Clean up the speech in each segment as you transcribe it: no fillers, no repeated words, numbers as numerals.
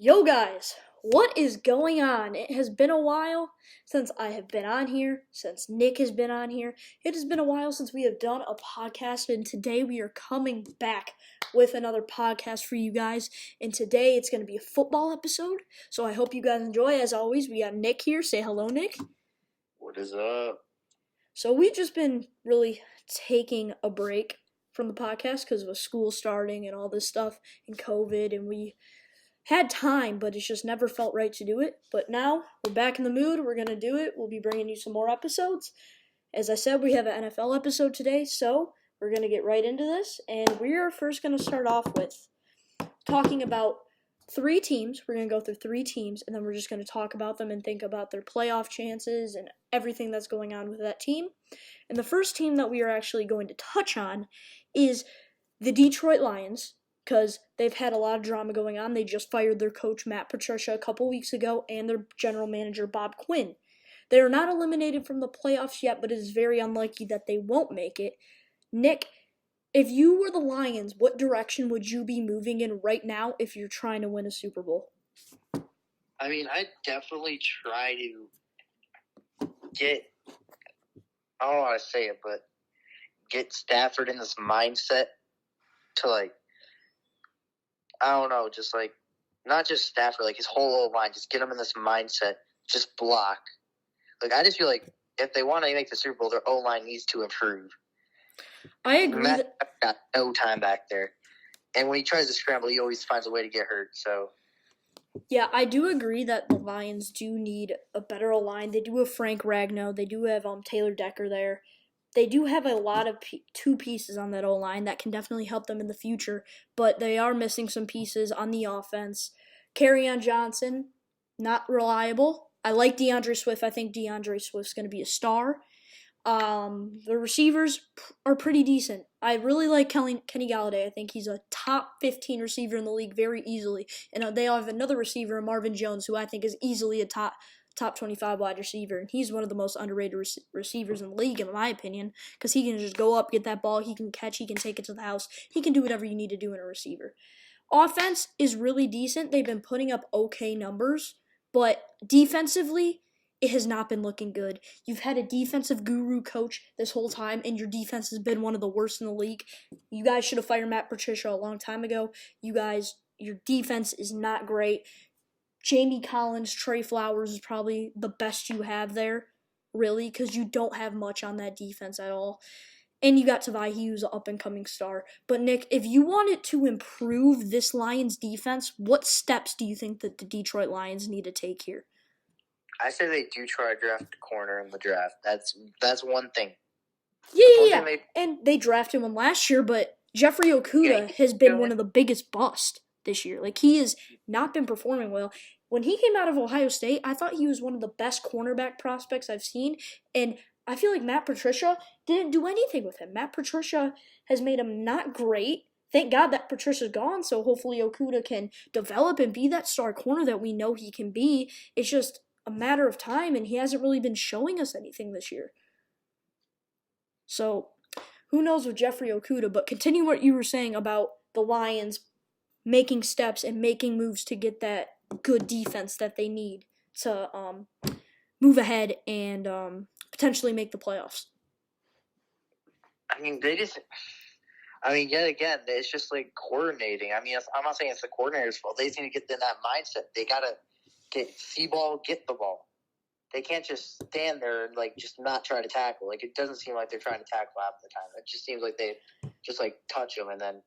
Yo guys, what is going on? It has been a while since I have been on here, since Nick has been on here. It has been a while since we have done a podcast, and today we are coming back with another podcast for you guys. And today it's going to be a football episode, so I hope you guys enjoy. As always, we got Nick here. Say hello, Nick. What is up? So we've just been really taking a break from the podcast because of school starting and all this stuff and COVID, and we had time, but it's just never felt right to do it. But now we're back in the mood. We're going to do it. We'll be bringing you some more episodes. As I said, we have an NFL episode today, so we're going to get right into this. And we're first going to start off with talking about three teams. We're going to go through three teams, and then we're just going to talk about them and think about their playoff chances and everything that's going on with that team. And the first team that we are actually going to touch on is the Detroit Lions, because they've had a lot of drama going on. They just fired their coach, Matt Patricia, a couple weeks ago, and their general manager, Bob Quinn. They are not eliminated from the playoffs yet, but it is very unlikely that they won't make it. Nick, if you were the Lions, what direction would you be moving in right now if you're trying to win a Super Bowl? I mean, I'd definitely try to get, I don't want to say it, but get Stafford in this mindset to, I don't know, just not just Stafford, his whole O-line, just get him in this mindset, just block. I just feel like if they want to make the Super Bowl, their O-line needs to improve. I agree. Matt got no time back there. And when he tries to scramble, he always finds a way to get hurt, so. Yeah, I do agree that the Lions do need a better O-line. They do have Frank Ragnow. They do have Taylor Decker there. They do have a lot of two pieces on that O-line that can definitely help them in the future, but they are missing some pieces on the offense. Kerryon Johnson, not reliable. I like DeAndre Swift. I think DeAndre Swift's going to be a star. The receivers are pretty decent. I really like Kenny Galladay. I think he's a top 15 receiver in the league very easily. And they have another receiver, Marvin Jones, who I think is easily a top 25 wide receiver, and he's one of the most underrated receivers in the league, in my opinion, because he can just go up, get that ball, he can catch, he can take it to the house, he can do whatever you need to do in a receiver. Offense is really decent. They've been putting up okay numbers, but defensively, it has not been looking good. You've had a defensive guru coach this whole time, and your defense has been one of the worst in the league. You guys should have fired Matt Patricia a long time ago. Your defense is not great. Jamie Collins, Trey Flowers is probably the best you have there, really, because you don't have much on that defense at all. And you got Tavai Hughes, an up-and-coming star. But, Nick, if you wanted to improve this Lions defense, what steps do you think that the Detroit Lions need to take here? I say they do try to draft a corner in the draft. That's one thing. Yeah. And they drafted one last year, but Jeffrey Okudah has been one of the biggest busts this year. He has not been performing well. When he came out of Ohio State, I thought he was one of the best cornerback prospects I've seen, and I feel like Matt Patricia didn't do anything with him. Matt Patricia has made him not great. Thank God that Patricia's gone, so hopefully Okudah can develop and be that star corner that we know he can be. It's just a matter of time, and he hasn't really been showing us anything this year. So, who knows with Jeffrey Okudah, but continue what you were saying about the Lions making steps and making moves to get that good defense that they need to move ahead and potentially make the playoffs. Yet again, it's just coordinating. I'm not saying it's the coordinator's fault. They just need to get in that mindset. They got to see ball, get the ball. They can't just stand there and just not try to tackle. It doesn't seem like they're trying to tackle half the time. It just seems like they just touch them and then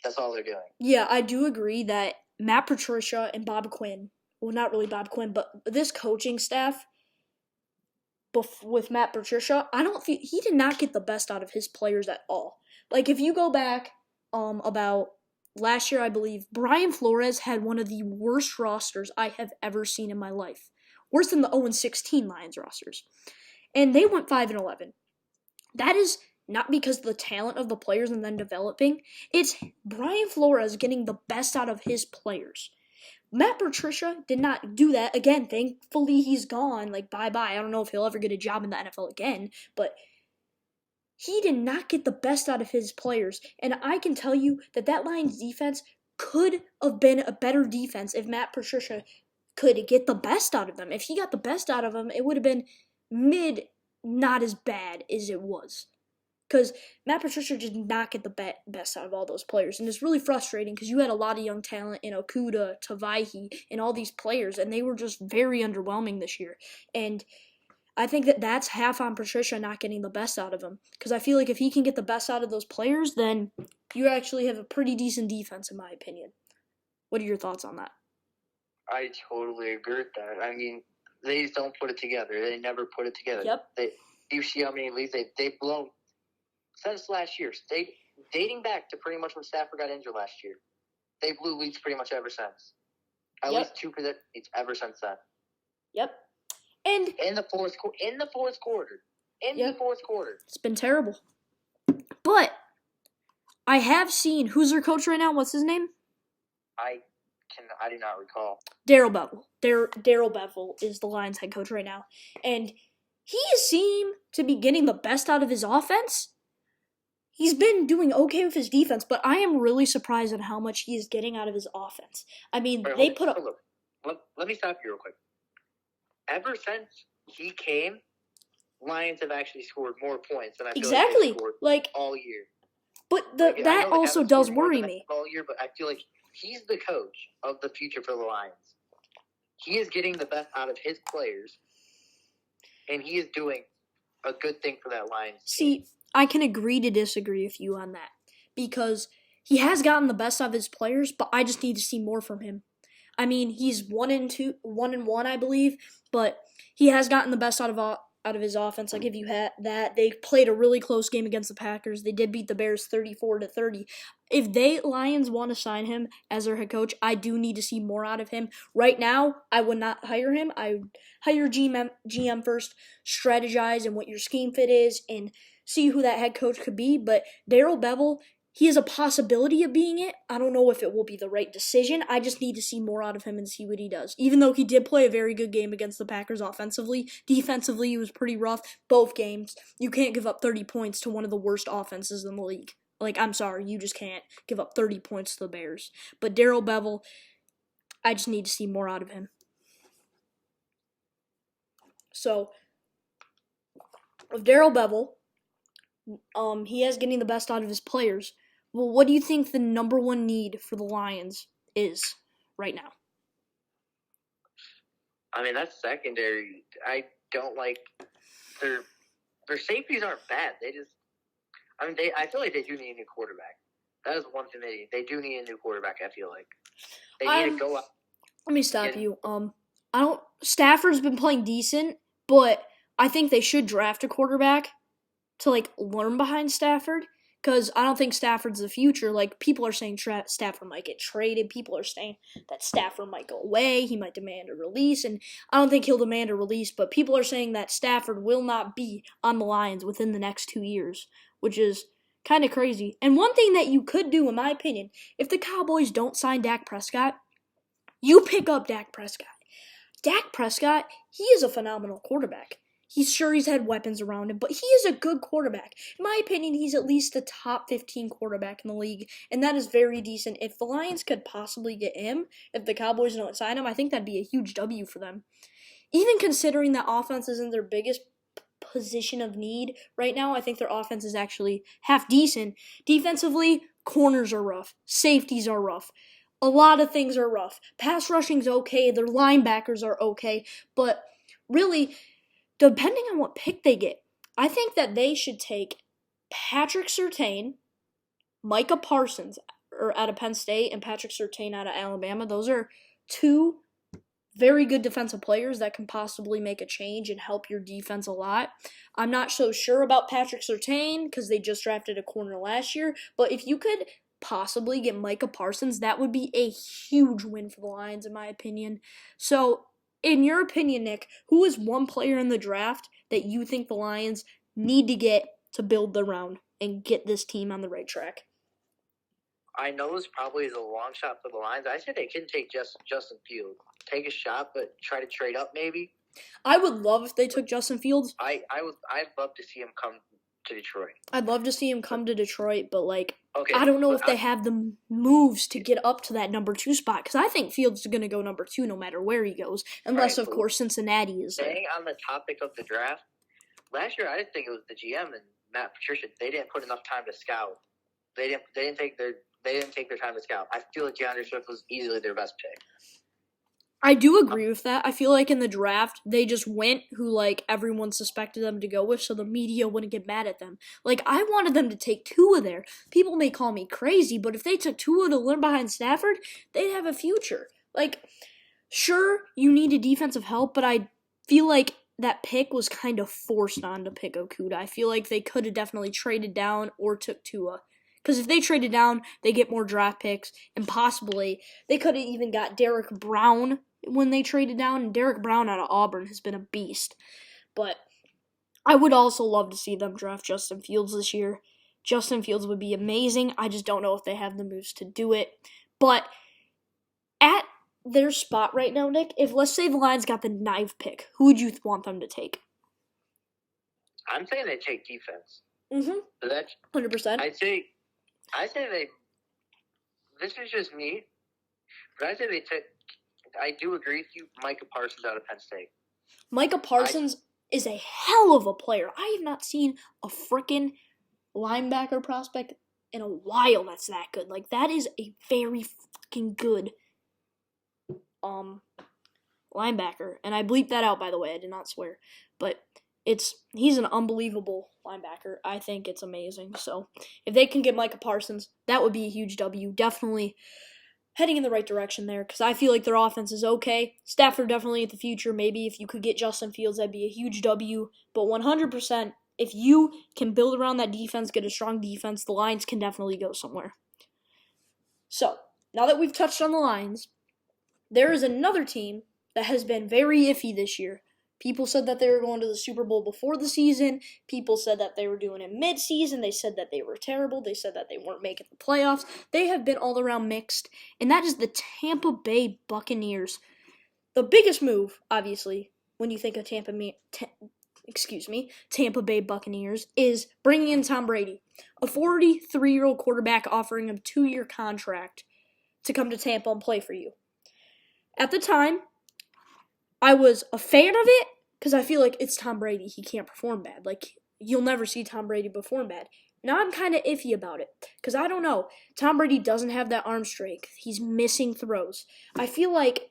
that's all they're doing. Yeah, I do agree that Matt Patricia and Bob Quinn, well, not really Bob Quinn, but this coaching staff with Matt Patricia, he did not get the best out of his players at all. If you go back about last year, I believe, Brian Flores had one of the worst rosters I have ever seen in my life. Worse than the 0-16 Lions rosters. And they went 5-11. That is not because of the talent of the players and then developing. It's Brian Flores getting the best out of his players. Matt Patricia did not do that. Again, thankfully he's gone. Bye-bye. I don't know if he'll ever get a job in the NFL again, but he did not get the best out of his players. And I can tell you that Lions defense could have been a better defense if Matt Patricia could get the best out of them. If he got the best out of them, it would have been mid, not as bad as it was. Because Matt Patricia did not get the best out of all those players. And it's really frustrating because you had a lot of young talent in Okudah, Tavaihi, and all these players, and they were just very underwhelming this year. And I think that that's half on Patricia not getting the best out of them. Because I feel like if he can get the best out of those players, then you actually have a pretty decent defense, in my opinion. What are your thoughts on that? I totally agree with that. I mean, they just don't put it together. They never put it together. Yep. You see how many leads they've blown since last year. Dating back to pretty much when Stafford got injured last year. They blew leads pretty much ever since. At least 2 leads ever since then. Yep. And in the fourth quarter. The fourth quarter. It's been terrible. But I have seen, who's their coach right now? What's his name? I do not recall. Darrell Bevell. Darrell Bevell is the Lions head coach right now. And he seemed to be getting the best out of his offense. He's been doing okay with his defense, but I am really surprised at how much he is getting out of his offense. I mean, let me stop you real quick. Ever since he came, Lions have actually scored more points than I feel like they've scored all year. But that also does worry me. All year, but I feel like he's the coach of the future for the Lions. He is getting the best out of his players, and he is doing a good thing for that Lions team. See, I can agree to disagree with you on that because he has gotten the best out of his players, but I just need to see more from him. I mean, he's 1-1, I believe, but he has gotten the best out of his offense. I'll give you that. They played a really close game against the Packers. They did beat the Bears 34-30. If Lions want to sign him as their head coach, I do need to see more out of him. Right now, I would not hire him. I would hire GM first, strategize and what your scheme fit is, and see who that head coach could be. But Darrell Bevell, he has a possibility of being it. I don't know if it will be the right decision. I just need to see more out of him and see what he does. Even though he did play a very good game against the Packers offensively, defensively he was pretty rough both games. You can't give up 30 points to one of the worst offenses in the league. I'm sorry, you just can't give up 30 points to the Bears. But Darrell Bevell, I just need to see more out of him. So, with Darrell Bevell, he is getting the best out of his players. Well, what do you think the number one need for the Lions is right now? I mean, that's secondary. I don't like their safeties aren't bad. I feel like they do need a new quarterback. That is one thing they do need a new quarterback. I feel like they need to go up. Let me stop you. Stafford's been playing decent, but I think they should draft a quarterback to learn behind Stafford, because I don't think Stafford's the future. People are saying Stafford might get traded. People are saying that Stafford might go away. He might demand a release, and I don't think he'll demand a release, but people are saying that Stafford will not be on the Lions within the next 2 years, which is kind of crazy. And one thing that you could do, in my opinion, if the Cowboys don't sign Dak Prescott, you pick up Dak Prescott. Dak Prescott, he is a phenomenal quarterback. He's had weapons around him, but he is a good quarterback. In my opinion, he's at least a top 15 quarterback in the league, and that is very decent. If the Lions could possibly get him, if the Cowboys don't sign him, I think that'd be a huge W for them. Even considering that offense isn't their biggest position of need right now, I think their offense is actually half decent. Defensively, corners are rough. Safeties are rough. A lot of things are rough. Pass rushing's okay. Their linebackers are okay. But really, depending on what pick they get, I think that they should take Patrick Surtain, Micah Parsons out of Penn State, and Patrick Surtain out of Alabama. Those are two very good defensive players that can possibly make a change and help your defense a lot. I'm not so sure about Patrick Surtain because they just drafted a corner last year, but if you could possibly get Micah Parsons, that would be a huge win for the Lions, in my opinion. So, in your opinion, Nick, who is one player in the draft that you think the Lions need to get to build their round and get this team on the right track? I know this probably is a long shot for the Lions. I said they can take Justin Fields. Take a shot, but try to trade up maybe. I would love if they took Justin Fields. I'd love to see him come to Detroit. I'd love to see him come to Detroit, but Okay, I don't know but if they have the moves to get up to that number 2 spot because I think Fields is going to go number 2 no matter where he goes, unless, Alright, of course, Cincinnati is there. staying on the topic of the draft, last year I didn't think it was the GM and Matt Patricia. They didn't put enough time to scout. They didn't take their time to scout. I feel like DeAndre Swift was easily their best pick. I do agree with that. I feel like in the draft, they just went who, like, everyone suspected them to go with so the media wouldn't get mad at them. Like, I wanted them to take Tua there. People may call me crazy, but if they took Tua to learn behind Stafford, they'd have a future. Like, sure, you needed defensive help, but I feel like that pick was kind of forced on to pick Okuda. I feel like they could have definitely traded down or took Tua. Because if they traded down, they get more draft picks, and possibly they could have even got Derek Brown when they traded down, and Derek Brown out of Auburn has been a beast. But I would also love to see them draft Justin Fields this year. Justin Fields would be amazing. I just don't know if they have the moves to do it. But at their spot right now, Nick, if let's say the Lions got the 9th pick, who would you want them to take? I'm saying they take defense. Mm-hmm. So that's 100%. I say they. This is just me, but I say they take. I do agree with you, Micah Parsons out of Penn State. Micah Parsons is a hell of a player. I have not seen a freaking linebacker prospect in a while that's that good. Like, that is a very fucking good linebacker. And I bleeped that out, by the way. I did not swear. But he's an unbelievable linebacker. I think it's amazing. So, if they can get Micah Parsons, that would be a huge W. Definitely heading in the right direction there because I feel like their offense is okay. Stafford definitely at the future. Maybe if you could get Justin Fields, that'd be a huge W. But 100%, if you can build around that defense, get a strong defense, the Lions can definitely go somewhere. So, now that we've touched on the Lions, there is another team that has been very iffy this year. People said that they were going to the Super Bowl before the season. People said that they were doing it mid-season. They said that they were terrible. They said that they weren't making the playoffs. They have been all around mixed, and that is the Tampa Bay Buccaneers. The biggest move, obviously, when you think of Tampa Bay Buccaneers, is bringing in Tom Brady, a 43-year-old quarterback offering him a 2-year contract to come to Tampa and play for you. At the time, I was a fan of it because I feel like it's Tom Brady. He can't perform bad. Like, you'll never see Tom Brady perform bad. Now I'm kind of iffy about it because I don't know. Tom Brady doesn't have that arm strength. He's missing throws. I feel like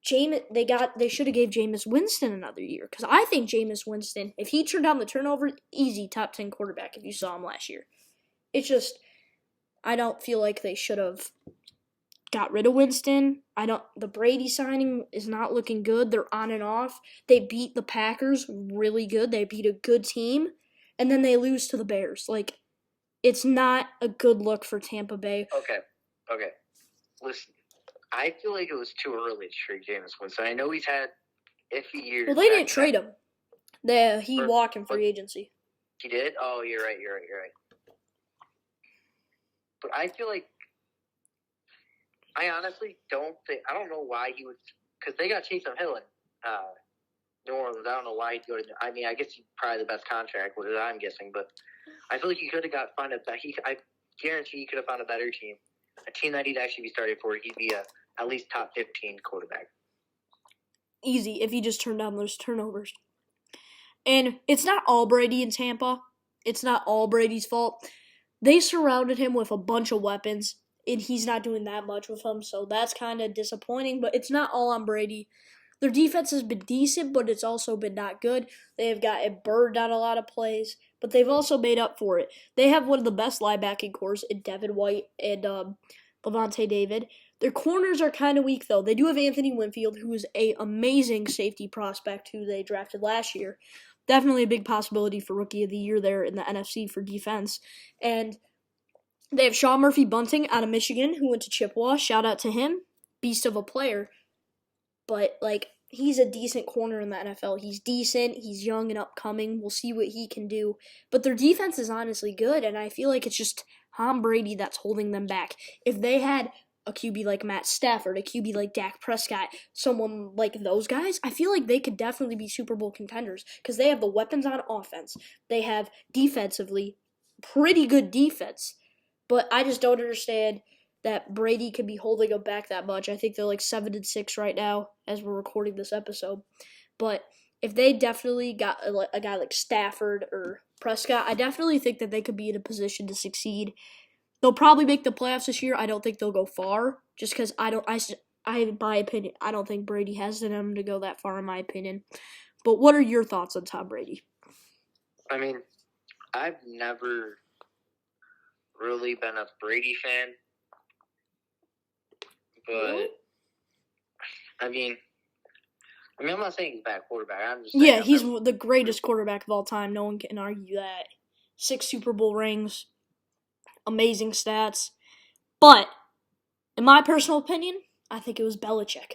they should have gave Jameis Winston another year because I think Jameis Winston, if he turned down the turnover, easy top 10 quarterback if you saw him last year. It's just, I don't feel like they should have got rid of Winston. The Brady signing is not looking good. They're on and off. They beat the Packers really good. They beat a good team, and then they lose to the Bears. Like, it's not a good look for Tampa Bay. Okay. Listen, I feel like it was too early to trade Jameis Winston. I know he's had iffy years. Well, they didn't trade him. He walked in free agency. He did? Oh, you're right. But I feel like I honestly don't know why he would, because they got Taysom Hill in New Orleans. I don't know why he'd go to, I mean, I guess he's probably the best contract, what I'm guessing, but I feel like he could have I guarantee he could have found a better team. A team that he'd actually be starting for, he'd be at least top 15 quarterback. Easy, if he just turned down those turnovers. And it's not all Brady in Tampa. It's not all Brady's fault. They surrounded him with a bunch of weapons, and he's not doing that much with them, so that's kind of disappointing, but it's not all on Brady. Their defense has been decent, but it's also been not good. They have gotten burned on a lot of plays, but they've also made up for it. They have one of the best linebacking cores in Devin White and Levante David. Their corners are kind of weak, though. They do have Anthony Winfield, who is an amazing safety prospect who they drafted last year. Definitely a big possibility for Rookie of the Year there in the NFC for defense. And they have Sean Murphy-Bunting out of Michigan, who went to Chippewa. Shout out to him. Beast of a player. But, he's a decent corner in the NFL. He's decent. He's young and upcoming. We'll see what he can do. But their defense is honestly good, and I feel like it's just Tom Brady that's holding them back. If they had a QB like Matt Stafford, a QB like Dak Prescott, someone like those guys, I feel like they could definitely be Super Bowl contenders because they have the weapons on offense. They have defensively pretty good defense. But I just don't understand that Brady could be holding them back that much. I think they're like 7-6 right now as we're recording this episode. But if they definitely got a guy like Stafford or Prescott, I definitely think that they could be in a position to succeed. They'll probably make the playoffs this year. I don't think they'll go far, just because in my opinion, I don't think Brady has it in him to go that far, in my opinion. But what are your thoughts on Tom Brady? I mean, I've never really been a Brady fan, but Really? I mean, I'm not saying he's a bad quarterback. I'm just saying he's the greatest quarterback of all time. No one can argue that. 6 Super Bowl rings, amazing stats. But in my personal opinion, I think it was Belichick.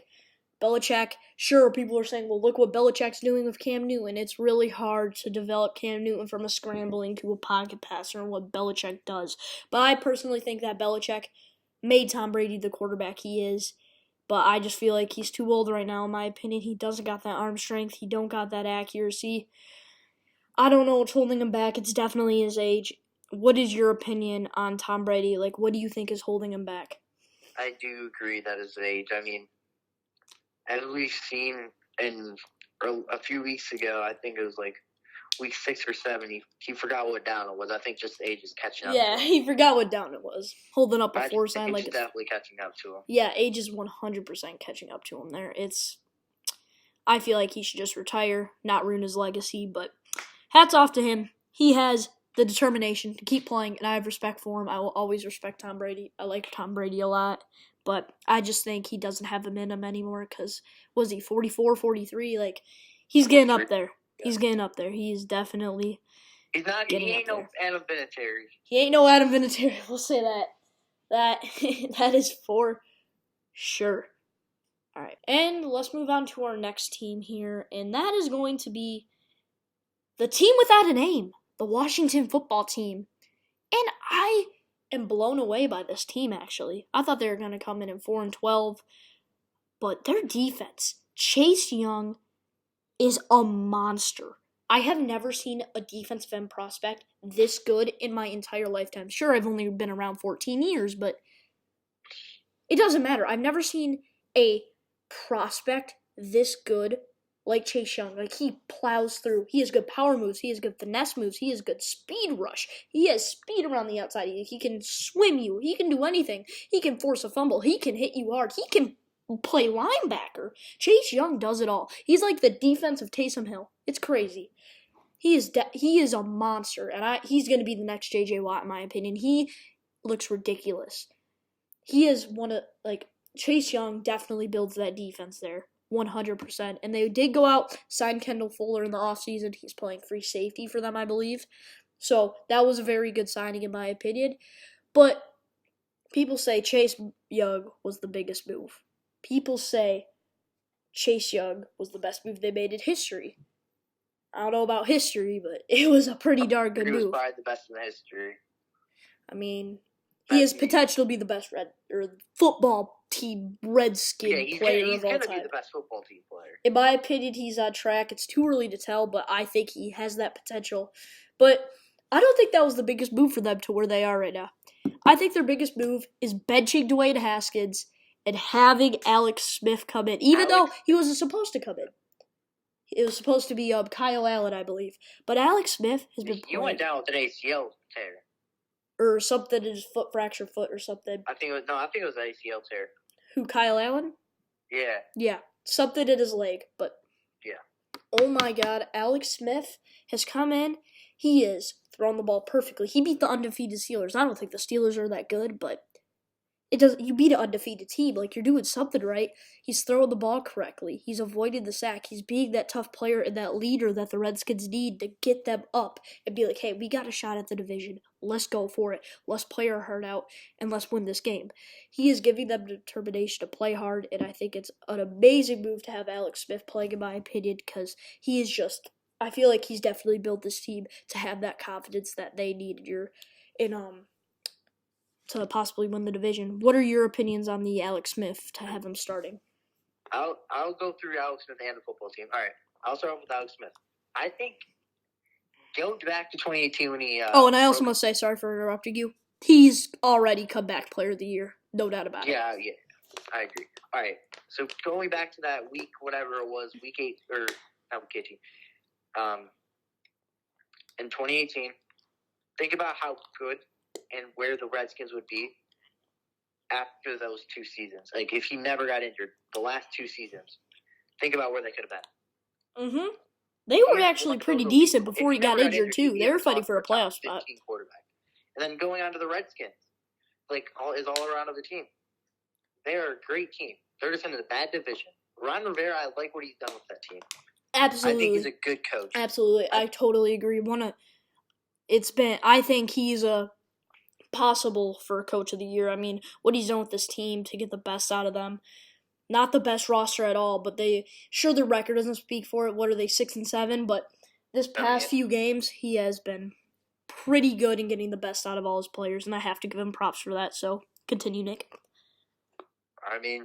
Belichick, sure, people are saying, well, look what Belichick's doing with Cam Newton. It's really hard to develop Cam Newton from a scrambling to a pocket passer and what Belichick does. But I personally think that Belichick made Tom Brady the quarterback he is. But I just feel like he's too old right now, in my opinion. He doesn't got that arm strength. He don't got that accuracy. I don't know what's holding him back. It's definitely his age. What is your opinion on Tom Brady? Like, what do you think is holding him back? I do agree that his age. I mean, as we've seen a few weeks ago, I think it was like week 6 or 7, he forgot what down it was. I think just age is catching up. Yeah, he forgot what down it was. Holding up a I four think sign age like is definitely catching up to him. Yeah, age is 100% catching up to him there. I feel like he should just retire, not ruin his legacy, but hats off to him. He has the determination to keep playing, and I have respect for him. I will always respect Tom Brady. I like Tom Brady a lot, but I just think he doesn't have them in him anymore because, was he 44, 43? Like, he's getting up there. Yeah. He's getting up there. He is definitely He ain't no Adam Vinatieri. He ain't no Adam Vinatieri. We'll say that. That is for sure. All right, and let's move on to our next team here, and that is going to be the team without a name, the Washington football team. And I am blown away by this team, actually. I thought they were going to come in at 4-12, but their defense, Chase Young, is a monster. I have never seen a defensive end prospect this good in my entire lifetime. Sure, I've only been around 14 years, but it doesn't matter. I've never seen a prospect this good like Chase Young. Like, he plows through. He has good power moves. He has good finesse moves. He has good speed rush. He has speed around the outside. He can swim you. He can do anything. He can force a fumble. He can hit you hard. He can play linebacker. Chase Young does it all. He's like the defense of Taysom Hill. It's crazy. He is a monster, and he's going to be the next J.J. Watt, in my opinion. He looks ridiculous. He is Chase Young definitely builds that defense there, 100%. And they did go out, sign Kendall Fuller in the offseason. He's playing free safety for them, I believe. So that was a very good signing, in my opinion. But people say Chase Young was the biggest move. People say Chase Young was the best move they made in history. I don't know about history, but it was a pretty darn good move. He was probably the best in the history. I mean, he has potential to be the best football team Redskin player of all time. He's going to be the best football team player. In my opinion, he's on track. It's too early to tell, but I think he has that potential. But I don't think that was the biggest move for them to where they are right now. I think their biggest move is benching Dwayne Haskins and having Alex Smith come in, even though he wasn't supposed to come in. It was supposed to be Kyle Allen, I believe. But Alex Smith has been playing. You went down with an ACL tear. Or something in his fractured foot or something. I think it was an ACL tear. Who, Kyle Allen? Yeah. Yeah, something in his leg, but yeah. Oh my God, Alex Smith has come in. He is throwing the ball perfectly. He beat the undefeated Steelers. I don't think the Steelers are that good, but you beat an undefeated team. Like, you're doing something right. He's throwing the ball correctly. He's avoiding the sack. He's being that tough player and that leader that the Redskins need to get them up and be like, hey, we got a shot at the division. Let's go for it. Let's play our heart out, and let's win this game. He is giving them determination to play hard, and I think it's an amazing move to have Alex Smith playing, in my opinion, because he is just, I feel like he's definitely built this team to have that confidence that they need to possibly win the division. What are your opinions on the Alex Smith to have him starting? I'll go through Alex Smith and the football team. All right, I'll start off with Alex Smith. I think go back to 2018 when he. And I also must say, sorry for interrupting you. he's already comeback player of the year. No doubt about it. Yeah, I agree. All right, so going back to that week, whatever it was, week 8 or not week 18, in 2018, think about how good and where the Redskins would be after those 2 seasons. Like if he never got injured, the last 2 seasons, think about where they could have been. Mm-hmm. They were actually pretty decent before he got injured too. They were fighting for a playoff spot. Quarterback. And then going on to the Redskins, like all around of the team. They are a great team. They're just in a bad division. Ron Rivera, I like what he's done with that team. Absolutely. I think he's a good coach. Absolutely. I totally agree. I think he's possible for coach of the year. I mean, what he's done with this team to get the best out of them. Not the best roster at all, but their record doesn't speak for it. What are they, 6-7? But this past few games, he has been pretty good in getting the best out of all his players, and I have to give him props for that. So continue, Nick. I mean,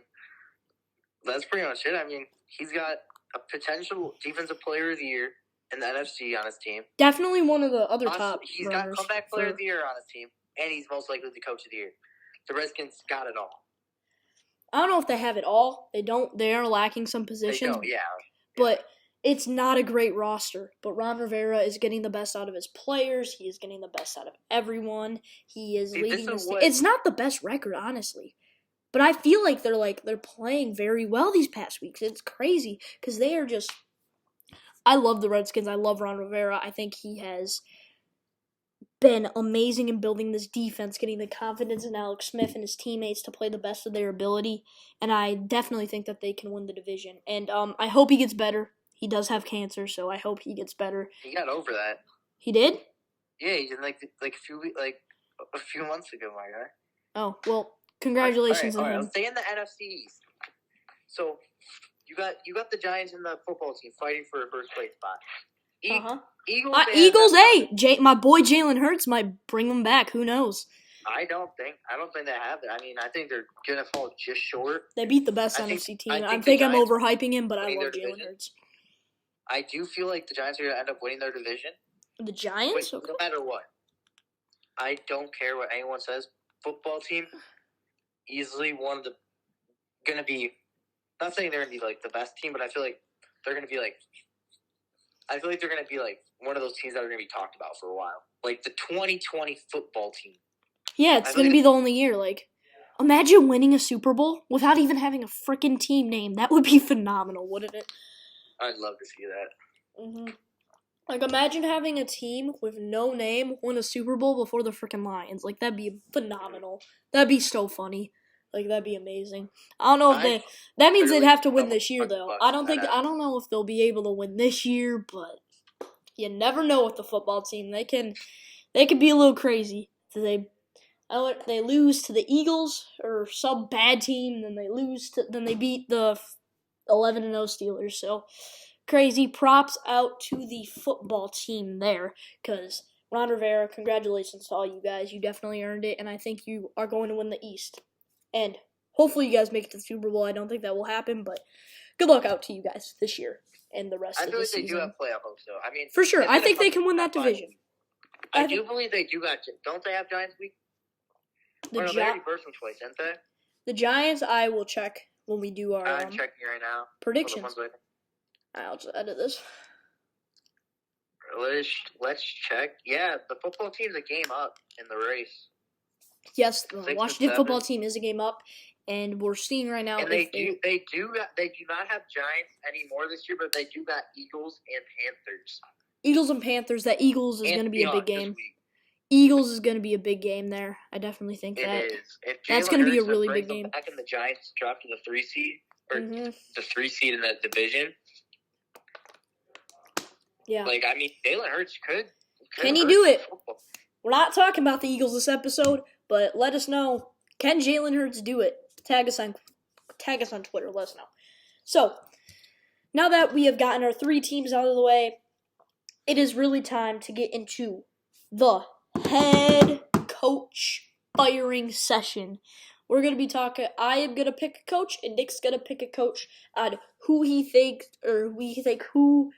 that's pretty much it. I mean, he's got a potential defensive player of the year in the NFC on his team. Definitely one of the other top. He's got comeback player of the year on his team, and he's most likely the coach of the year. The Redskins got it all. I don't know if they have it all. They don't. They are lacking some positions. They don't, yeah. But it's not a great roster. But Ron Rivera is getting the best out of his players. He is getting the best out of everyone. He is leading this team. It's not the best record, honestly. But I feel like they're playing very well these past weeks. It's crazy because they are just. I love the Redskins. I love Ron Rivera. I think he has been amazing in building this defense, getting the confidence in Alex Smith and his teammates to play the best of their ability. And I definitely think that they can win the division. And I hope he gets better. He does have cancer, so I hope he gets better. He got over that. He did? Yeah, he did a few months ago, my guy. Oh, well, congratulations on him. Let's stay in the NFC East. So you got the Giants and the football team fighting for a first place spot. Eagles, hey, my boy Jalen Hurts might bring them back. Who knows? I don't think they have it. I mean, I think they're gonna fall just short. They beat the best NFC team. I think I'm overhyping him, but I love Jalen Hurts. I do feel like the Giants are gonna end up winning their division. The Giants? No matter what. I don't care what anyone says. Football team, easily one of the gonna be. Not saying they're gonna be like the best team, but I feel like they're gonna be like. I feel like they're going to be like one of those teams that are going to be talked about for a while. Like the 2020 football team. Yeah, it's going to be the only year. Like, imagine winning a Super Bowl without even having a freaking team name. That would be phenomenal, wouldn't it? I'd love to see that. Mm-hmm. Like, imagine having a team with no name win a Super Bowl before the freaking Lions. Like, that'd be phenomenal. That'd be so funny. Like, that'd be amazing. I don't know if that means they'd have to win this year, though. I don't know if they'll be able to win this year, but you never know with the football team. They can be a little crazy. They lose to the Eagles or some bad team, then they beat the 11-0 Steelers. So crazy. Props out to the football team there, because Ron Rivera, congratulations to all you guys. You definitely earned it, and I think you are going to win the East. And hopefully you guys make it to the Super Bowl. I don't think that will happen, but good luck out to you guys this year and the rest of the season. I feel like they do have playoff hopes, though. I mean, for sure. I think they can win that division. I do believe they do got. Don't they have Giants week? They already versed them twice, didn't they? The Giants, I will check when we do our I'm checking right now. Predictions. I'll just edit this. Let's check. Yeah, the football team's a game up in the race. Yes, the Washington football team is a game up, and we're seeing right now. And they do not have Giants anymore this year, but they do got Eagles and Panthers. Eagles and Panthers. That Eagles is going to be a big game. Eagles is going to be a big game there. I definitely think that. It is. That's going to be a really big game. Back in the Giants drop to the 3 seed or the 3 seed in that division. Yeah. Like, I mean, Jalen Hurts could. Can he do it? We're not talking about the Eagles this episode, but let us know. Can Jalen Hurts do it? Tag us on Twitter. Let us know. So, now that we have gotten our 3 teams out of the way, it is really time to get into the head coach firing session. We're going to be talking. I am going to pick a coach, and Nick's going to pick a coach on who we think who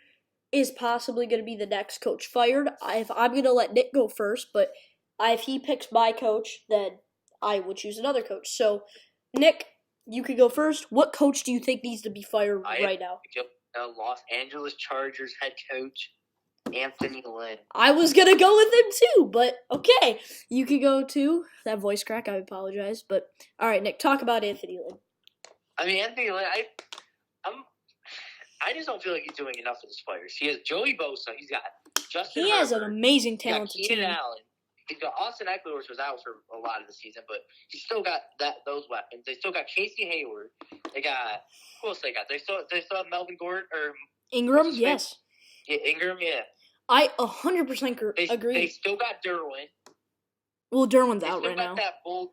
is possibly going to be the next coach fired. I'm going to let Nick go first, but If he picks my coach, then I would choose another coach. So, Nick, you could go first. What coach do you think needs to be fired right now? Los Angeles Chargers head coach Anthony Lynn. I was gonna go with him too, but okay, you could go too. That voice crack, I apologize, but all right, Nick, talk about Anthony Lynn. I mean, Anthony Lynn, I just don't feel like he's doing enough for his players. He has Joey Bosa. He's got Justin He Herbert. has an amazing talented team. Keenan Allen. He's got Austin Eckler, which was out for a lot of the season, but he's still got those weapons. They still got Casey Hayward. They got who else they got? They still have Melvin Gordon or Ingram. Yes. Yeah, Ingram. Yeah. I 100% agree. They still got Derwin. Well, Derwin's out right now. They still got that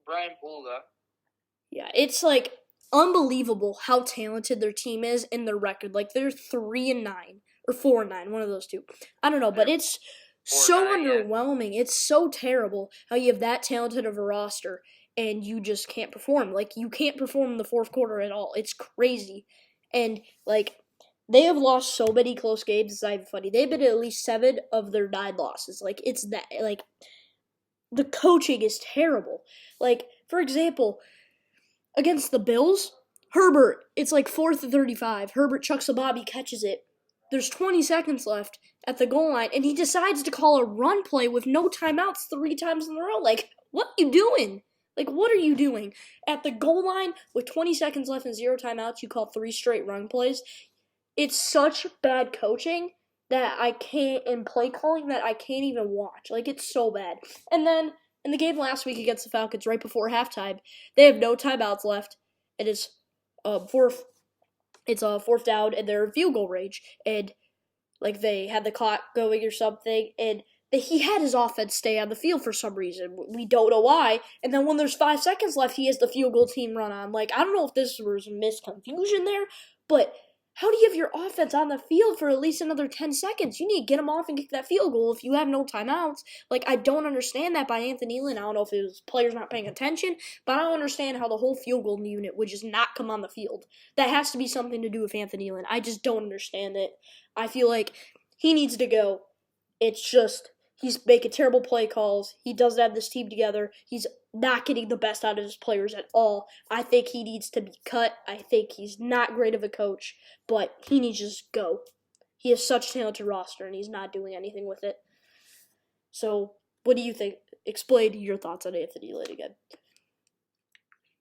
Brian Bulga. Yeah, it's like unbelievable how talented their team is in their record. Like they're 3-9 or 4-9, one of those two. I don't know, but it's so underwhelming. Yeah. It's so terrible how you have that talented of a roster and you just can't perform. Like you can't perform in the fourth quarter at all. It's crazy. And like they have lost so many close games. It's not even funny. They've been at least 7 of their 9 losses. Like it's that. Like the coaching is terrible. Like for example, against the Bills, Herbert, it's like 4th and 35. Herbert chucks a bob, he catches it. There's 20 seconds left at the goal line, and he decides to call a run play with no timeouts 3 times in a row. Like, what are you doing? Like, what are you doing? At the goal line, with 20 seconds left and 0 timeouts, you call 3 straight run plays. It's such bad coaching that I can't, and play calling that I can't even watch. Like, it's so bad. And then, in the game last week against the Falcons, right before halftime, they have no timeouts left. It is fourth down, and they're in field goal range. And like they had the clock going or something, and he had his offense stay on the field for some reason. We don't know why. And then when there's 5 seconds left, he has the field goal team run on. Like I don't know if this was misconfusion there, but how do you have your offense on the field for at least another 10 seconds? You need to get them off and kick that field goal if you have no timeouts. Like, I don't understand that by Anthony Lynn. I don't know if it was players not paying attention, but I don't understand how the whole field goal unit would just not come on the field. That has to be something to do with Anthony Lynn. I just don't understand it. I feel like he needs to go. It's just, he's making terrible play calls. He doesn't have this team together. He's not getting the best out of his players at all. I think he needs to be cut. I think he's not great of a coach, but he needs to just go. He has such a talented roster, and he's not doing anything with it. So, what do you think? Explain your thoughts on Anthony Lynn again.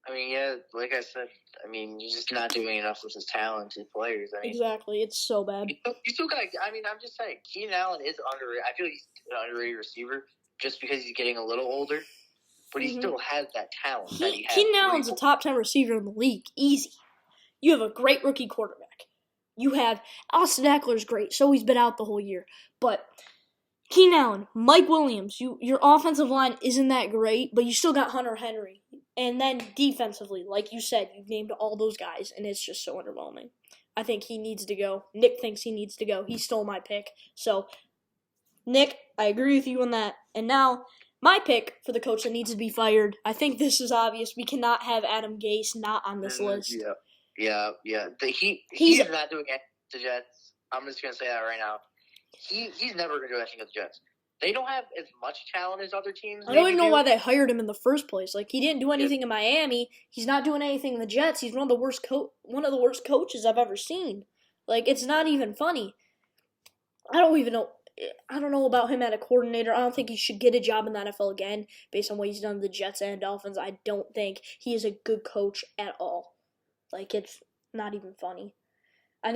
I mean, yeah, like I said, I mean, you're just not doing enough with his talented players. I mean, exactly, it's so bad. You still got, I mean, I'm just saying, Keenan Allen is underrated. I feel like he's an underrated receiver just because he's getting a little older, but he still has that talent that he has. Keenan Allen's a top 10 receiver in the league, easy. You have a great rookie quarterback. You have Austin Eckler's great, so he's been out the whole year. But Keenan Allen, Mike Williams, your offensive line isn't that great, but you still got Hunter Henry. And then defensively, like you said, you've named all those guys, and it's just so underwhelming. I think he needs to go. Nick thinks he needs to go. He stole my pick. So, Nick, I agree with you on that. And now, my pick for the coach that needs to be fired. I think this is obvious. We cannot have Adam Gase not on this list. Yeah. He's not doing anything with the Jets. I'm just going to say that right now. He's never going to do anything with the Jets. They don't have as much talent as other teams. I don't even know why they hired him in the first place. Like, he didn't do anything in Miami. He's not doing anything in the Jets. He's one of the worst coaches I've ever seen. Like, it's not even funny. I don't know about him at a coordinator. I don't think he should get a job in the NFL again based on what he's done to the Jets and Dolphins. I don't think he is a good coach at all. Like, it's not even funny. I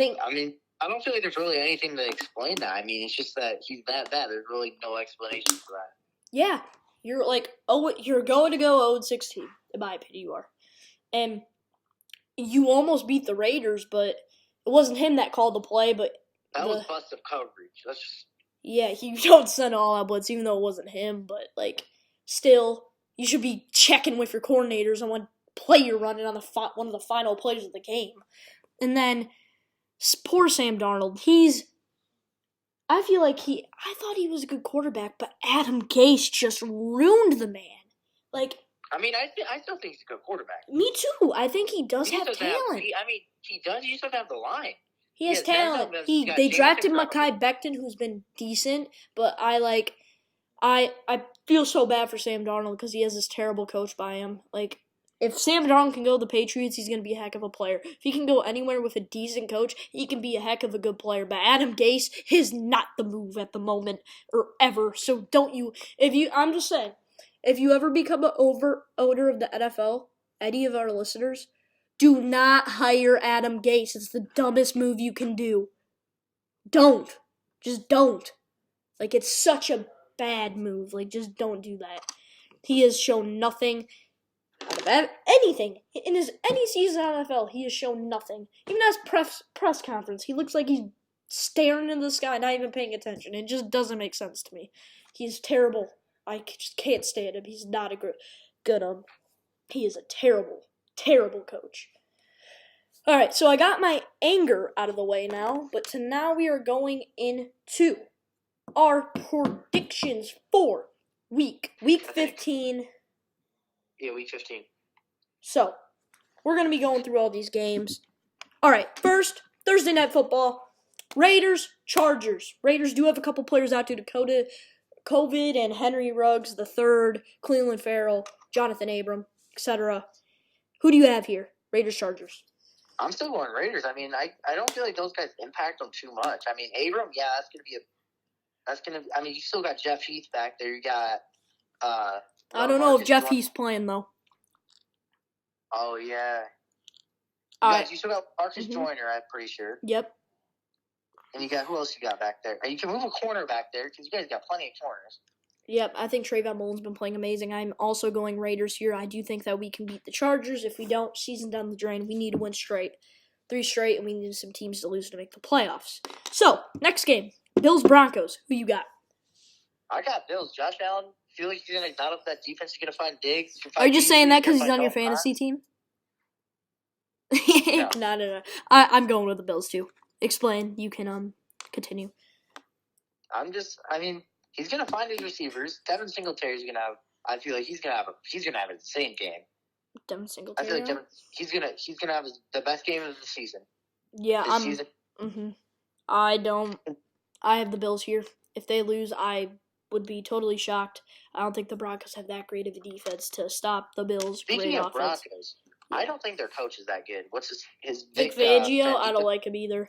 don't feel like there's really anything to explain that. I mean, it's just that he's that bad. There's really no explanation for that. Yeah. You're going to go 0-16, in my opinion, you are. And you almost beat the Raiders, but it wasn't him that called the play, but that was busted coverage. That's just... Yeah, he don't send all out blitz, even though it wasn't him, but, like, still, you should be checking with your coordinators on what play you're running on one of the final plays of the game. And then, poor Sam Darnold, I thought he was a good quarterback, but Adam Gase just ruined the man. Like, I mean, I still think he's a good quarterback. Me too. I think he does have talent. He does. You just have to have the line. He has talent. They drafted Mekhi Becton, who's been decent, but I I feel so bad for Sam Darnold because he has this terrible coach by him. Like, if Sam Darnold can go to the Patriots, he's going to be a heck of a player. If he can go anywhere with a decent coach, he can be a heck of a good player. But Adam Gase is not the move at the moment or ever. So don't you, I'm just saying, if you ever become an owner of the NFL, any of our listeners, do not hire Adam Gase. It's the dumbest move you can do. Don't. Just don't. Like, it's such a bad move. Like, just don't do that. He has shown nothing out of anything. In any season in NFL, he has shown nothing. Even at his press conference, he looks like he's staring into the sky, not even paying attention. It just doesn't make sense to me. He's terrible. I just can't stand him. He's not a good he is a terrible, terrible coach. All right, so I got my anger out of the way now, but now we are going into our predictions for week 15. Yeah, week 15. So, we're going to be going through all these games. All right, first, Thursday Night Football. Raiders, Chargers. Raiders do have a couple players out due to COVID, and Henry Ruggs III, Cleveland Farrell, Jonathan Abram, etc. Who do you have here? Raiders, Chargers. I'm still going Raiders. I mean, I don't feel like those guys impact them too much. I mean, Abram, yeah, I mean, you still got Jeff Heath back there. You got, I don't know if Jeff Heath's playing, though. Oh, yeah. You still got Marcus Joyner, I'm pretty sure. Yep. And you got, who else you got back there? And you can move a corner back there because you guys got plenty of corners. Yep, I think Trayvon Mullen's been playing amazing. I'm also going Raiders here. I do think that we can beat the Chargers. If we don't, season down the drain. We need to win 3 straight, and we need some teams to lose to make the playoffs. So, next game, Bills-Broncos. Who you got? I got Bills. Josh Allen, feel like he's going to knot up that defense. He's going to find Diggs. Are you just saying that because he's on your fantasy team? No. I'm going with the Bills, too. Explain. You can continue. He's going to find his receivers. Devin Singletary's going to have. I feel like he's going to have an insane game. Devin Singletary. I feel like he's going to have the best game of the season. Yeah, season. I have the Bills here. If they lose, I would be totally shocked. I don't think the Broncos have that great of a defense to stop the Bills' Speaking of offense. Broncos, I don't think their coach is that good. What's his Vic Fangio? I don't like him either.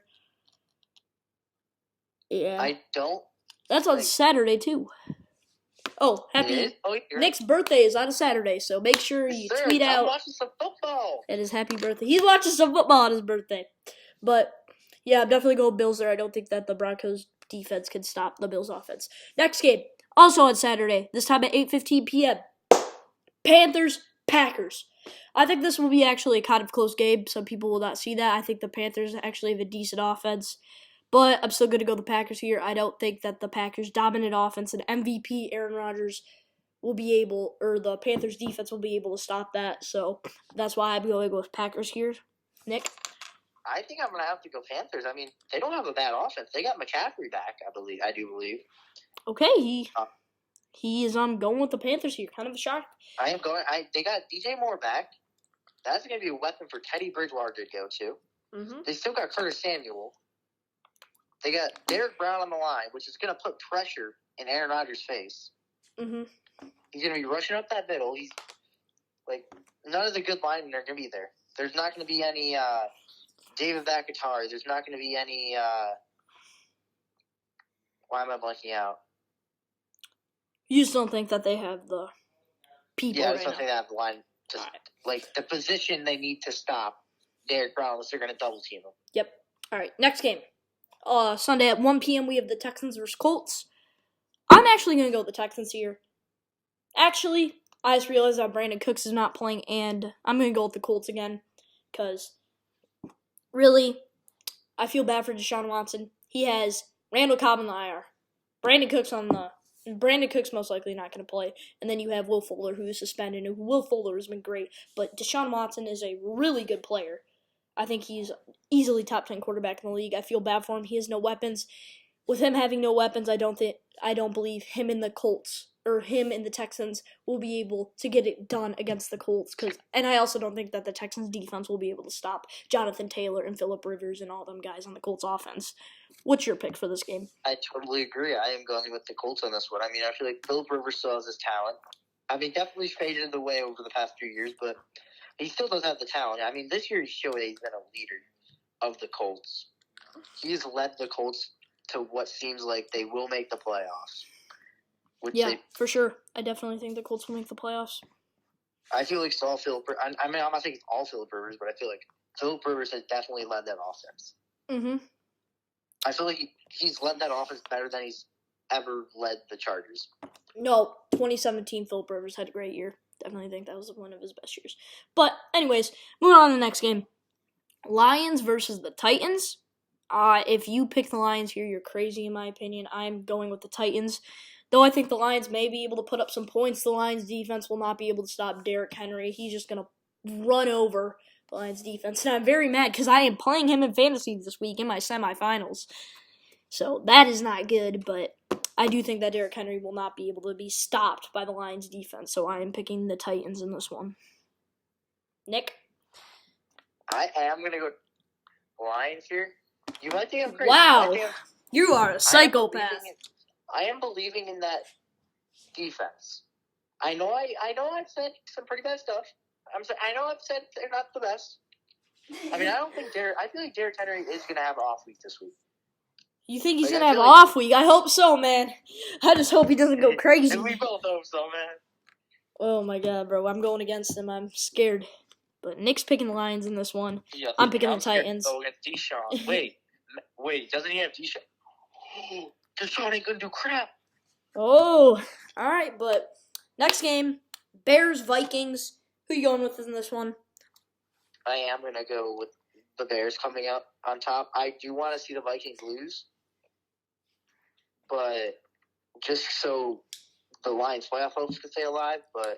Yeah. I don't. That's on Saturday, too. Oh, happy. Nick's birthday is on a Saturday, so make sure you tweet out. I'm watching some football. It is happy birthday. He's watching some football on his birthday. But, yeah, I'm definitely going Bills there. I don't think that the Broncos defense can stop the Bills offense. Next game, also on Saturday, this time at 8:15 p.m. Panthers-Packers. I think this will be actually a kind of close game. Some people will not see that. I think the Panthers actually have a decent offense. But I'm still going to go the Packers here. I don't think that the Packers' dominant offense and MVP Aaron Rodgers will be able, or the Panthers' defense will be able to stop that. So that's why I'm going with Packers here. Nick? I think I'm going to have to go Panthers. I mean, they don't have a bad offense. They got McCaffrey back, I do believe. Okay, he is going with the Panthers here. Kind of a shock. They got DJ Moore back. That's going to be a weapon for Teddy Bridgewater to go to. Mm-hmm. They still got Curtis Samuel. They got Derek Brown on the line, which is going to put pressure in Aaron Rodgers' face. Mm-hmm. He's going to be rushing up that middle. He's like, none of the good linemen are going to be there. There's not going to be any David Bakhtiari. There's not going to be any why am I blanking out? You just don't think that they have the people I right just don't now. think they have the line. Like, the position they need to stop Derek Brown unless they're going to double team him. Yep. All right, next game. Sunday at 1 p.m. we have the Texans versus Colts. I'm actually going to go with the Texans here. Actually, I just realized that Brandon Cooks is not playing, and I'm going to go with the Colts again. Because, really, I feel bad for Deshaun Watson. He has Randall Cobb on the IR. Brandon Cook's most likely not going to play. And then you have Will Fuller, who is suspended, and Will Fuller has been great. But Deshaun Watson is a really good player. I think he's easily top 10 quarterback in the league. I feel bad for him. He has no weapons. With him having no weapons, I don't believe him and the Colts or him and the Texans will be able to get it done against the Colts. And I also don't think that the Texans defense will be able to stop Jonathan Taylor and Phillip Rivers and all them guys on the Colts offense. What's your pick for this game? I totally agree. I am going with the Colts on this one. I mean, I feel like Phillip Rivers still has his talent. I mean, definitely faded away over the past few years, but he still does have the talent. I mean, this year he showed that he's been a leader of the Colts. He's led the Colts to what seems like they will make the playoffs. For sure. I definitely think the Colts will make the playoffs. I feel like it's all Phillip Rivers. I mean, I'm not saying it's all Phillip Rivers, but I feel like Phillip Rivers has definitely led that offense. Mm-hmm. I feel like he's led that offense better than he's ever led the Chargers. No, 2017 Phillip Rivers had a great year. Definitely think that was one of his best years. But anyways, moving on to the next game. Lions versus the Titans. If you pick the Lions here, you're crazy in my opinion. I'm going with the Titans. Though I think the Lions may be able to put up some points, the Lions defense will not be able to stop Derrick Henry. He's just going to run over the Lions defense. And I'm very mad because I am playing him in fantasy this week in my semifinals. So that is not good, but I do think that Derrick Henry will not be able to be stopped by the Lions defense. So I am picking the Titans in this one. Nick? I am going to go Lions here. You might think I'm crazy. Wow. You are a psychopath. I am believing in that defense. I know I've said some pretty bad stuff. I know I've said they're not the best. I mean, I feel like Derrick Henry is going to have an off week this week. You think he's going to have an off week? I hope so, man. I just hope he doesn't go crazy. And we both hope so, man. Oh, my God, bro. I'm going against him. I'm scared. But Nick's picking the Lions in this one. I'm picking the Titans. Oh, against Deshaun. Wait, doesn't he have Deshaun? Deshaun ain't gonna do crap. Oh, all right, but next game, Bears-Vikings. Who you going with in this one? I am going to go with the Bears coming out on top. I do want to see the Vikings lose, but just so the Lions playoff hopes could stay alive, but...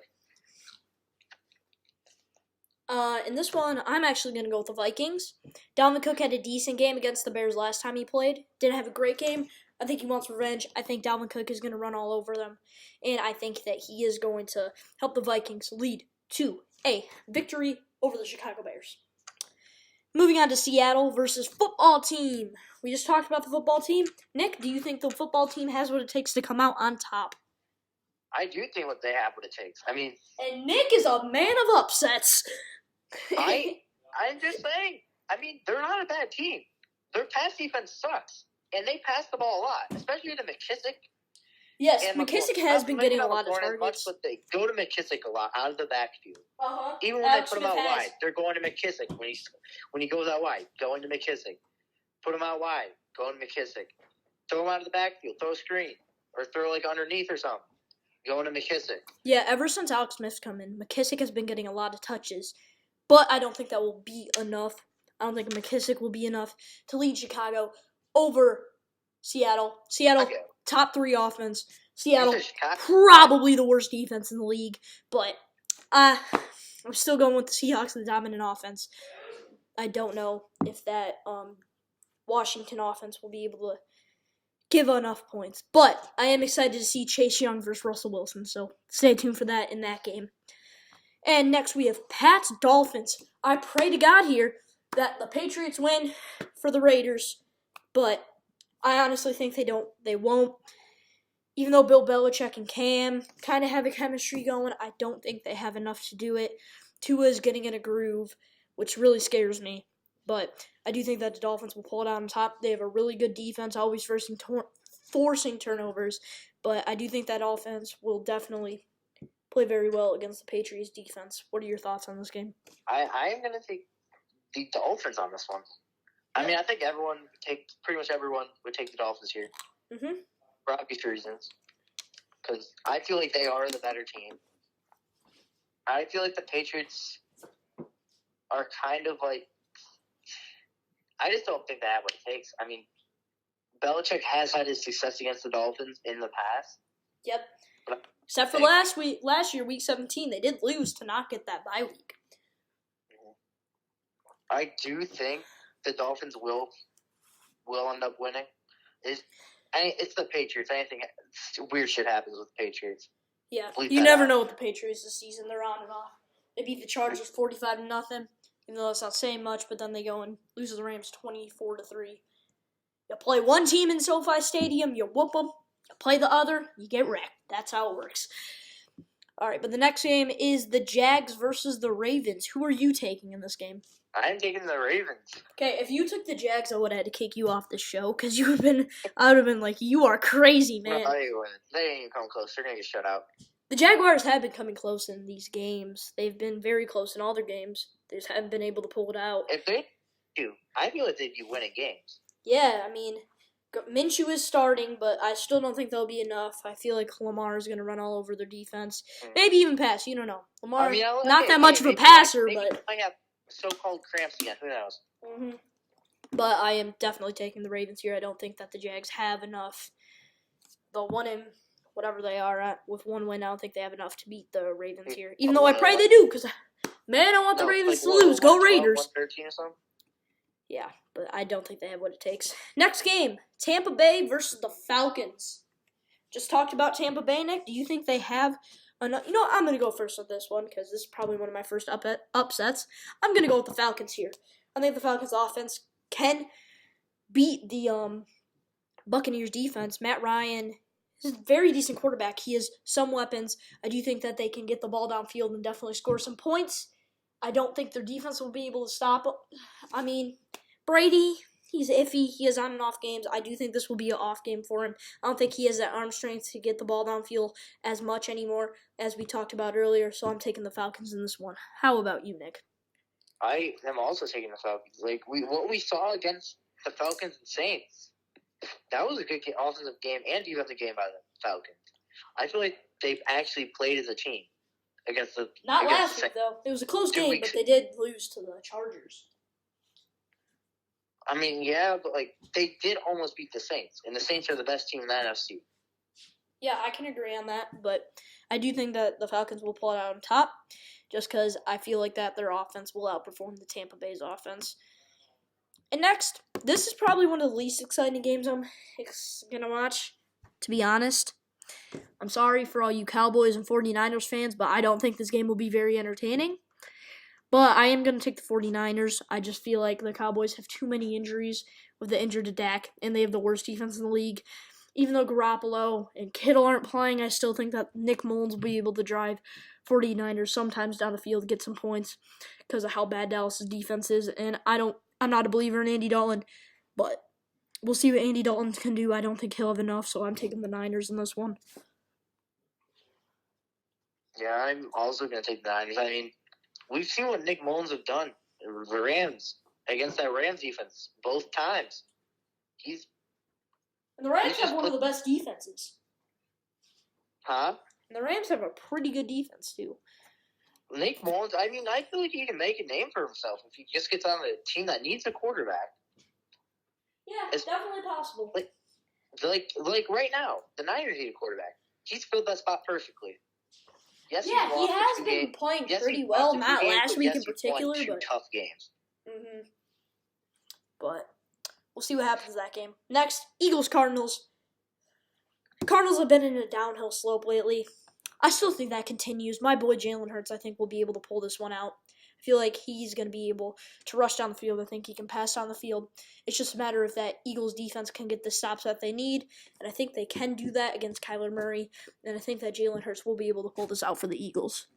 In this one, I'm actually going to go with the Vikings. Dalvin Cook had a decent game against the Bears last time he played. Didn't have a great game. I think he wants revenge. I think Dalvin Cook is going to run all over them. And I think that he is going to help the Vikings lead to a victory over the Chicago Bears. Moving on to Seattle versus football team. We just talked about the football team. Nick, do you think the football team has what it takes to come out on top? I do think they have what it takes. I mean... And Nick is a man of upsets. I'm just saying. I mean, they're not a bad team. Their pass defense sucks. And they pass the ball a lot, especially to McKissick. Yes, McKissick has been getting a lot of targets. Much, but they go to McKissick a lot out of the backfield. Uh-huh. Even when they put him out wide, they're going to McKissick. When he goes out wide, going to McKissick. Put him out wide, going to McKissick. Throw him out of the backfield, throw a screen. Or throw like underneath or something. Going to McKissick. Yeah, ever since Alex Smith's come in, McKissick has been getting a lot of touches. But I don't think that will be enough. I don't think McKissick will be enough to lead Chicago over Seattle. Seattle, top 3 offense. Seattle, probably the worst defense in the league. But I'm still going with the Seahawks, the dominant offense. I don't know if that Washington offense will be able to give enough points. But I am excited to see Chase Young versus Russell Wilson. So stay tuned for that in that game. And next we have Pats Dolphins. I pray to God here that the Patriots win for the Raiders, but I honestly think they won't. Even though Bill Belichick and Cam kind of have a chemistry going, I don't think they have enough to do it. Tua's getting in a groove, which really scares me. But I do think that the Dolphins will pull it out on top. They have a really good defense, always forcing turnovers. But I do think that offense will definitely play very well against the Patriots defense. What are your thoughts on this game? I am going to take the Dolphins on this one. I mean, I think pretty much everyone would take the Dolphins here. Mm-hmm. For obvious reasons. Because I feel like they are the better team. I feel like the Patriots are kind of like... I just don't think they have what it takes. I mean, Belichick has had his success against the Dolphins in the past. Yep. Except for last year, Week 17, they did lose to not get that bye week. I do think the Dolphins will end up winning. It's the Patriots. Weird shit happens with the Patriots. Yeah, Bleep you that never out. know with the Patriots this season. They're on and off. They beat the Chargers 45-0, even though that's not saying much. But then they go and lose to the Rams 24-3. You play one team in SoFi Stadium, you whoop them. You play the other, you get wrecked. That's how it works. All right, but the next game is the Jags versus the Ravens. Who are you taking in this game? I'm taking the Ravens. Okay, if you took the Jags, I would have had to kick you off the show because I would have been like, you are crazy, man. No, they ain't even come close. They're gonna get shut out. The Jaguars have been coming close in these games. They've been very close in all their games. They just haven't been able to pull it out. If they do, I feel like they'd be winning games. Yeah, I mean, Minshew is starting, but I still don't think that'll be enough. I feel like Lamar is going to run all over their defense. Maybe even pass. You don't know. Lamar, not that much of a passer, but... I have so-called cramps again. Who knows? Mm-hmm. But I am definitely taking the Ravens here. I don't think that the Jags have enough. They'll win him, whatever they are at. With one win, I don't think they have enough to beat the Ravens here. Even though I pray they do, because, man, I want the Ravens to lose. Go Raiders! 113 or something? Yeah, but I don't think they have what it takes. Next game, Tampa Bay versus the Falcons. Just talked about Tampa Bay, Nick. Do you think they have enough? You know what? I'm going to go first on this one because this is probably one of my first upsets. I'm going to go with the Falcons here. I think the Falcons offense can beat the Buccaneers defense. Matt Ryan is a very decent quarterback. He has some weapons. I do think that they can get the ball downfield and definitely score some points. I don't think their defense will be able to stop. I mean, Brady, he's iffy. He has on and off games. I do think this will be an off game for him. I don't think he has that arm strength to get the ball downfield as much anymore as we talked about earlier, so I'm taking the Falcons in this one. How about you, Nick? I am also taking the Falcons. What we saw against the Falcons and Saints, that was a good offensive game and defensive game by the Falcons. I feel like they've actually played as a team against the. Not last week though. It was a close game, but they did lose to the Chargers. I mean, yeah, but they did almost beat the Saints, and the Saints are the best team in the NFC. Yeah, I can agree on that, but I do think that the Falcons will pull it out on top, just because I feel like that their offense will outperform the Tampa Bay's offense. And next, this is probably one of the least exciting games I'm gonna watch, to be honest. I'm sorry for all you Cowboys and 49ers fans, but I don't think this game will be very entertaining. But I am going to take the 49ers. I just feel like the Cowboys have too many injuries with the injured Dak, and they have the worst defense in the league. Even though Garoppolo and Kittle aren't playing, I still think that Nick Mullins will be able to drive 49ers sometimes down the field, get some points because of how bad Dallas' defense is. And I'm not a believer in Andy Dalton, but we'll see what Andy Dalton can do. I don't think he'll have enough, so I'm taking the Niners in this one. Yeah, I'm also going to take the Niners. I mean, we've seen what Nick Mullins have done. The Rams, against that Rams defense, both times. And the Rams have one of the best defenses. Huh? And the Rams have a pretty good defense, too. Nick Mullins, I mean, I feel like he can make a name for himself if he just gets on a team that needs a quarterback. Yeah, it's definitely possible. Like right now, the Niners need a quarterback. He's filled that spot perfectly. Yes, he has been playing pretty well. Not last week in particular, but tough games. Mm-hmm. But we'll see what happens in that game. Next, Eagles-Cardinals. Cardinals have been in a downhill slope lately. I still think that continues. My boy Jalen Hurts, I think, will be able to pull this one out. I feel like he's going to be able to rush down the field. I think he can pass down the field. It's just a matter of that Eagles defense can get the stops that they need, and I think they can do that against Kyler Murray, and I think that Jalen Hurts will be able to pull this out for the Eagles.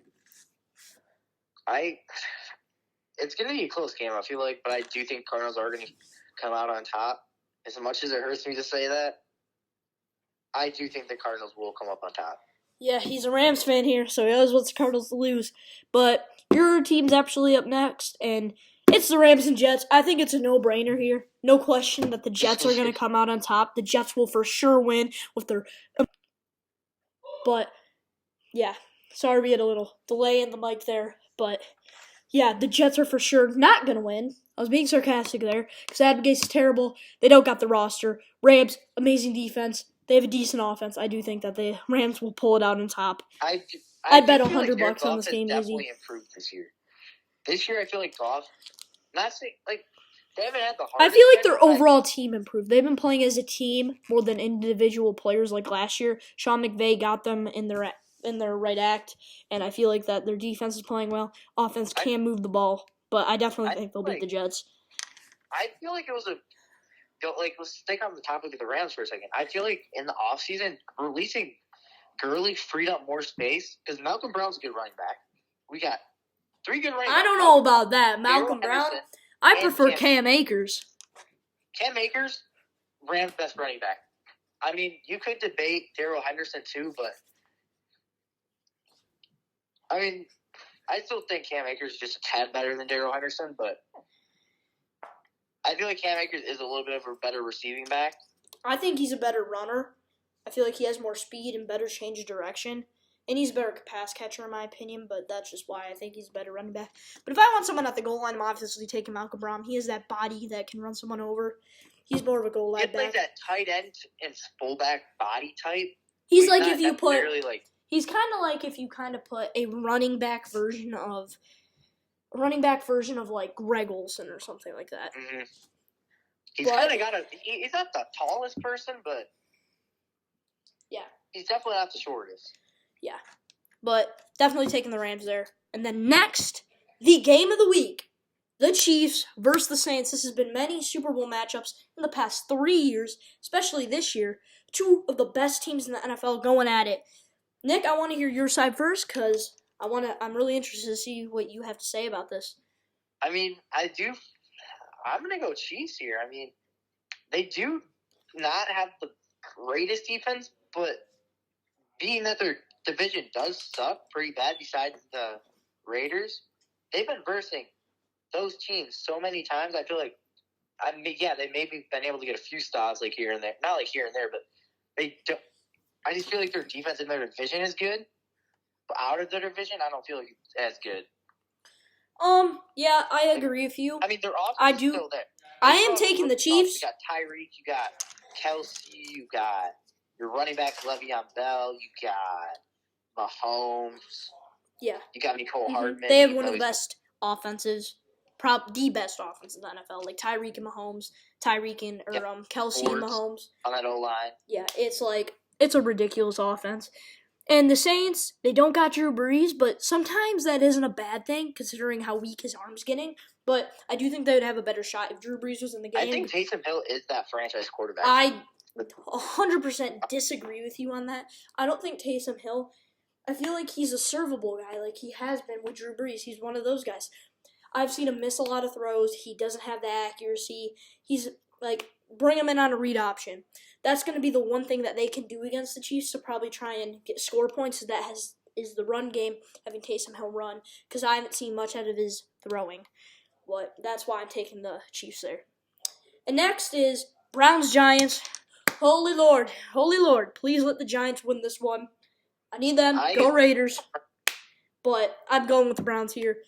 It's going to be a close game, I feel like, but I do think Cardinals are going to come out on top. As much as it hurts me to say that, I do think the Cardinals will come up on top. Yeah, he's a Rams fan here, so he always wants the Cardinals to lose. But your team's actually up next, and it's the Rams and Jets. I think it's a no-brainer here. No question that the Jets are going to come out on top. The Jets will for sure win with their... But, yeah, sorry we had a little delay in the mic there. But, yeah, the Jets are for sure not going to win. I was being sarcastic there, because Adam Gase is terrible. They don't got the roster. Rams, amazing defense. They have a decent offense. I do think that the Rams will pull it out on top. I'd bet $100 on this game easy. Definitely improved this year. This year, I feel like Goff. Not saying They haven't had the I hardest feel like their schedule, but overall team improved. They've been playing as a team more than individual players like last year. Sean McVay got them in their right act, and I feel like that their defense is playing well. Offense can move the ball, but I definitely think they'll beat the Jets. I feel like it was let's stick on the topic of the Rams for a second. I feel like in the offseason, releasing Gurley freed up more space because Malcolm Brown's a good running back. We got 3 good running backs. I don't know about that. Malcolm Darrell Brown. Henderson I prefer Cam Akers. Cam Akers, Rams' best running back. I mean, you could debate Darrell Henderson too, but I mean, I still think Cam Akers is just a tad better than Darrell Henderson, but I feel like Cam Akers is a little bit of a better receiving back. I think he's a better runner. I feel like he has more speed and better change of direction. And he's a better pass catcher, in my opinion, but that's just why I think he's a better running back. But if I want someone at the goal line, I'm obviously taking Malcolm Brown. He has that body that can run someone over. He's more of a goal line back. He plays that tight end and fullback body type. He's like if you put. He's kind of like if you kind of put a running back version of like Greg Olsen or something like that. Mm-hmm. He's kind of got he's not the tallest person, but yeah, he's definitely not the shortest. Yeah, but definitely taking the Rams there. And then next, the game of the week, the Chiefs versus the Saints. This has been many Super Bowl matchups in the past 3 years, especially this year. 2 of the best teams in the NFL going at it. Nick, I want to hear your side first because I'm really interested to see what you have to say about this. I mean, I'm going to go Chiefs here. I mean, they do not have the greatest defense, but being that their division does suck pretty bad besides the Raiders, they've been versing those teams so many times. I feel like, they maybe been able to get a few stops like here and there. Not like here and there, but they don't. I just feel like their defense in their division is good. But out of their division, I don't feel like it's as good. Yeah, I agree with you. I mean, their offense is still there. I am taking the Chiefs. You got Tyreek, you got Kelsey, you got your running back Le'Veon Bell, you got Mahomes. Yeah. You got Nicole Hardman. They have one of the best offenses, the best offense in the NFL. Like Tyreek and Mahomes, Kelsey and Mahomes. On that O-line. Yeah, it's a ridiculous offense. And the Saints, they don't got Drew Brees, but sometimes that isn't a bad thing considering how weak his arm's getting. But I do think they would have a better shot if Drew Brees was in the game. I think Taysom Hill is that franchise quarterback. I 100% disagree with you on that. I don't think Taysom Hill, I feel like he's a servable guy like he has been with Drew Brees. He's one of those guys. I've seen him miss a lot of throws. He doesn't have the accuracy. He's like, bring him in on a read option. That's going to be the one thing that they can do against the Chiefs to probably try and get score points. Is the run game, having Taysom Hill run, because I haven't seen much out of his throwing. But that's why I'm taking the Chiefs there. And next is Browns-Giants. Holy Lord, please let the Giants win this one. I need them. Go Raiders. But I'm going with the Browns here.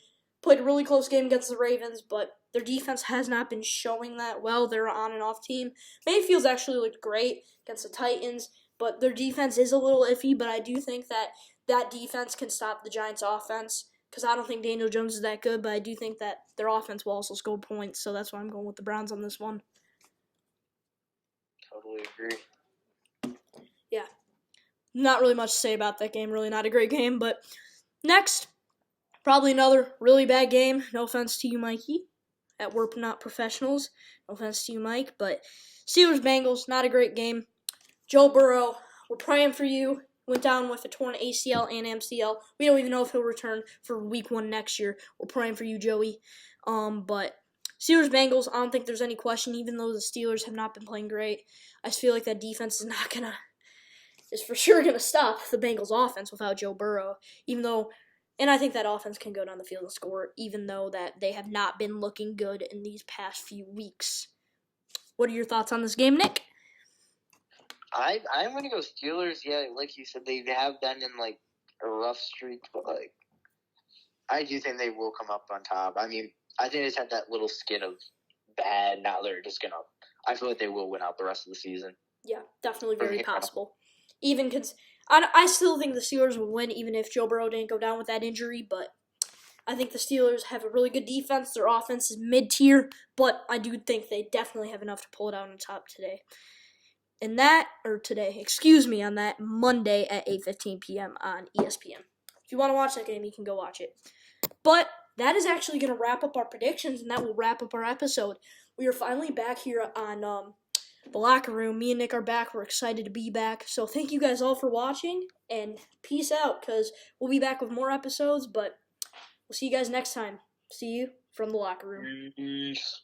Played a really close game against the Ravens, but their defense has not been showing that well. They're an on and off team. Mayfield's actually looked great against the Titans, but their defense is a little iffy, but I do think that defense can stop the Giants' offense because I don't think Daniel Jones is that good, but I do think that their offense will also score points, so that's why I'm going with the Browns on this one. Totally agree. Yeah. Not really much to say about that game. Really not a great game, but next, probably another really bad game. No offense to you, Mikey. We're not professionals. No offense to you, Mike. But Steelers-Bengals, not a great game. Joe Burrow, we're praying for you. Went down with a torn ACL and MCL. We don't even know if he'll return for week 1 next year. We're praying for you, Joey. But Steelers-Bengals, I don't think there's any question, even though the Steelers have not been playing great. I just feel like that defense is for sure going to stop the Bengals offense without Joe Burrow. And I think that offense can go down the field and score, even though that they have not been looking good in these past few weeks. What are your thoughts on this game, Nick? I'm going to go Steelers. Yeah, like you said, they have been in, a rough streak, but, I do think they will come up on top. I mean, I think they just had that little skid of bad. Now they're just going to – I feel like they will win out the rest of the season. Yeah, definitely very possible. Even because I still think the Steelers will win even if Joe Burrow didn't go down with that injury, but I think the Steelers have a really good defense. Their offense is mid-tier, but I do think they definitely have enough to pull it out on top today. On that Monday at 8:15 p.m. on ESPN. If you want to watch that game, you can go watch it. But that is actually going to wrap up our predictions, and that will wrap up our episode. We are finally back here on the locker room. Me and Nick are back. We're excited to be back. So thank you guys all for watching, and peace out, because we'll be back with more episodes, but we'll see you guys next time. See you from the locker room. Peace.